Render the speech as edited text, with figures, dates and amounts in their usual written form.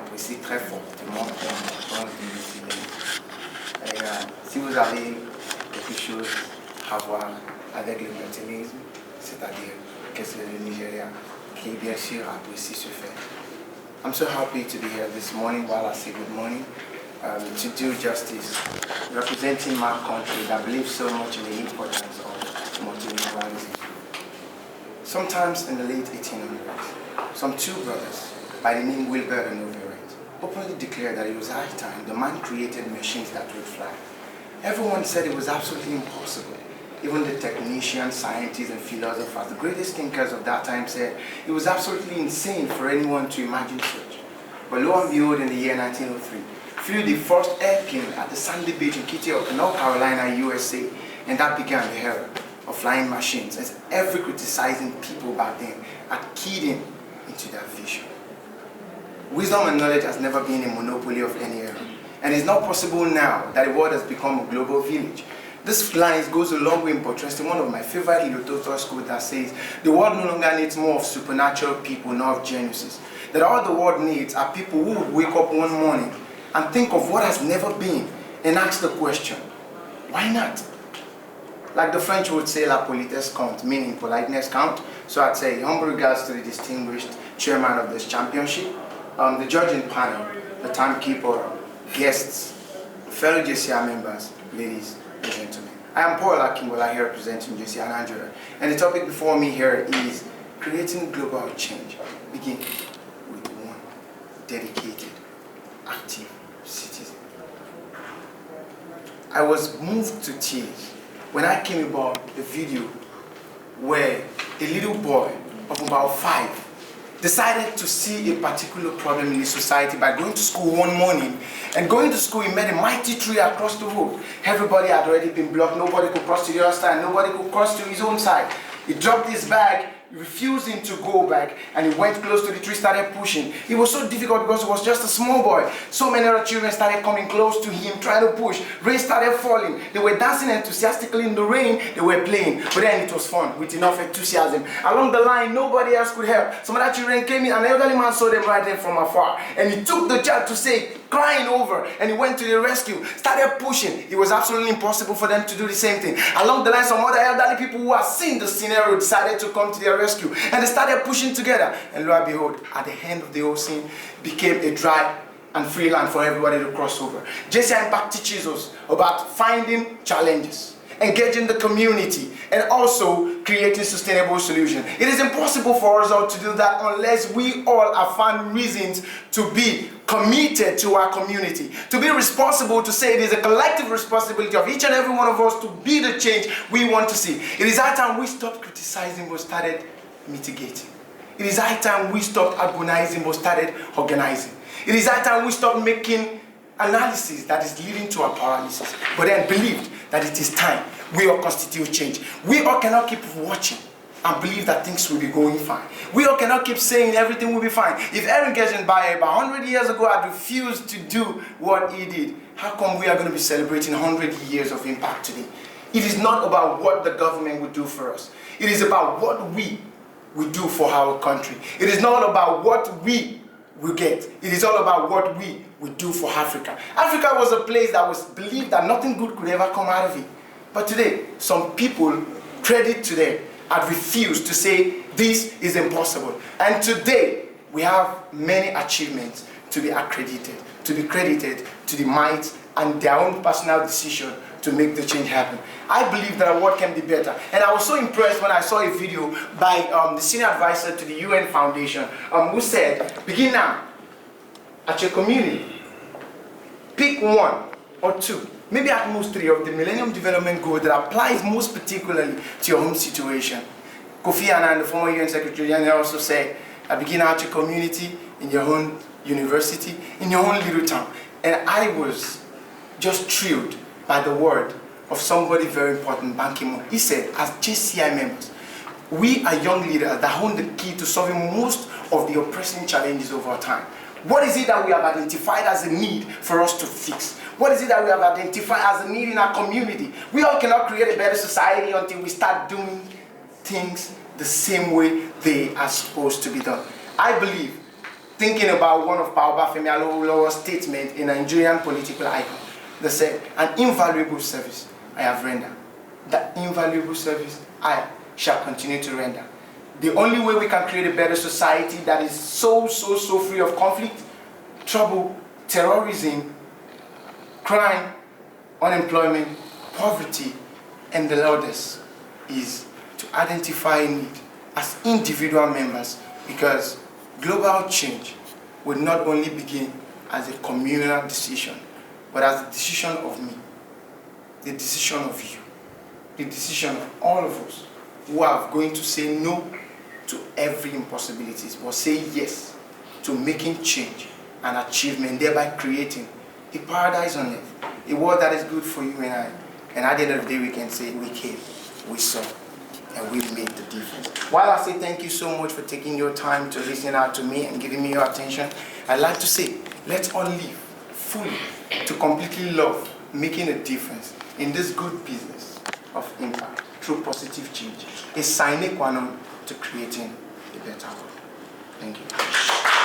apprécie très fortement dans le décider. Et si vous avez quelque chose à voir avec le monténérisme, c'est-à-dire que c'est le Nigeria qui bien sûr apprécie ce fait. I'm so happy to be here this morning while I say good morning to do justice, representing my country that believes so much in the importance of multilingualism. Sometimes in the late 1800s, some two brothers by the name Wilbert and Overett openly declared that it was high time the man created machines that would fly. Everyone said it was absolutely impossible. Even the technicians, scientists, and philosophers, the greatest thinkers of that time, said it was absolutely insane for anyone to imagine such. But lo and behold, in the year 1903, flew the first airplane at the sandy beach in Kitty Hawk, North Carolina, USA, and that began the era of flying machines, as every criticizing people back then had keyed in into that vision. Wisdom and knowledge has never been a monopoly of any era, and it's not possible now that the world has become a global village. This line goes a long way in buttressing one of my favorite Lome-Togo quotes that says, the world no longer needs more of supernatural people, nor of geniuses. That all the world needs are people who would wake up one morning and think of what has never been and ask the question, why not? Like the French would say, la politesse compte, meaning politeness count. So I'd say humble regards to the distinguished chairman of this championship, the judging panel, the timekeeper, guests, fellow JCI members, ladies and gentlemen. I am Paul Akingbola here representing JCI Nigeria, and the topic before me here is creating global change. Begin with one dedicated, active citizen. I was moved to tears when I came about a video where a little boy of about 5 decided to see a particular problem in the society by going to school one morning. And going to school, he met a mighty tree across the road. Everybody had already been blocked. Nobody could cross to the other side. Nobody could cross to his own side. He dropped his bag, refusing to go back, and he went close to the tree, started pushing. It was so difficult because he was just a small boy. So many other children started coming close to him, trying to push. Rain started falling. They were dancing enthusiastically in the rain. They were playing. But then it was fun with enough enthusiasm. Along the line, nobody else could help. Some other children came in, and the elderly man saw them right there from afar. And he took the child to say, crying over, and he went to the rescue, started pushing. It was absolutely impossible for them to do the same thing. Along the line, some other elderly people who had seen the scenario decided to come to their rescue, and they started pushing together. And lo and behold, at the end of the whole scene, became a dry and free land for everybody to cross over. JCI Impact teaches us about finding challenges, engaging the community, and also creating sustainable solutions. It is impossible for us all to do that unless we all have found reasons to be committed to our community, to be responsible, to say it is a collective responsibility of each and every one of us to be the change we want to see. It is high time we stopped criticizing but started mitigating. It is high time we stopped agonizing but started organizing. It is high time we stopped making analysis that is leading to our paralysis, but then believed that it is time we all constitute change. We all cannot keep watching and believe that things will be going fine. We all cannot keep saying everything will be fine. If Aaron Geshenbaye about 100 years ago had refused to do what he did, how come we are going to be celebrating 100 years of impact today? It is not about what the government will do for us. It is about what we will do for our country. It is not about what we will get. It is all about what we will do for Africa. Africa was a place that was believed that nothing good could ever come out of it. But today, some people, credit to them, have refused to say this is impossible. And today, we have many achievements to be accredited, to be credited to the might and their own personal decision to make the change happen. I believe that our world can be better. And I was so impressed when I saw a video by the senior advisor to the UN Foundation who said, begin now at your community. Pick 1 or 2, maybe at most 3 of the Millennium Development Goals that applies most particularly to your home situation. Kofi Annan, the former UN Secretary General, also said, begin at your community, in your own university, in your own little town. And I was just thrilled by the word of somebody very important, Ban Ki-moon. He said, as JCI members, we are young leaders that hold the key to solving most of the oppressing challenges of our time. What is it that we have identified as a need for us to fix? What is it that we have identified as a need in our community? We all cannot create a better society until we start doing things the same way they are supposed to be done. I believe thinking about one of Paul Akingbola statements in Nigerian political icon. They said, an invaluable service I have rendered. That invaluable service I shall continue to render. The only way we can create a better society that is so free of conflict, trouble, terrorism, crime, unemployment, poverty, and the others is to identify need as individual members, because global change will not only begin as a communal decision, but as the decision of me, the decision of you, the decision of all of us who are going to say no to every impossibilities, but say yes to making change and achievement, thereby creating a paradise on earth, a world that is good for you and I. And at the end of the day, we can say we came, we saw, and we made the difference. While I say thank you so much for taking your time to listen out to me and giving me your attention, I'd like to say, let's all live fully to completely love making a difference in this good business of impact through positive change, a sine qua non to creating a better world. Thank you.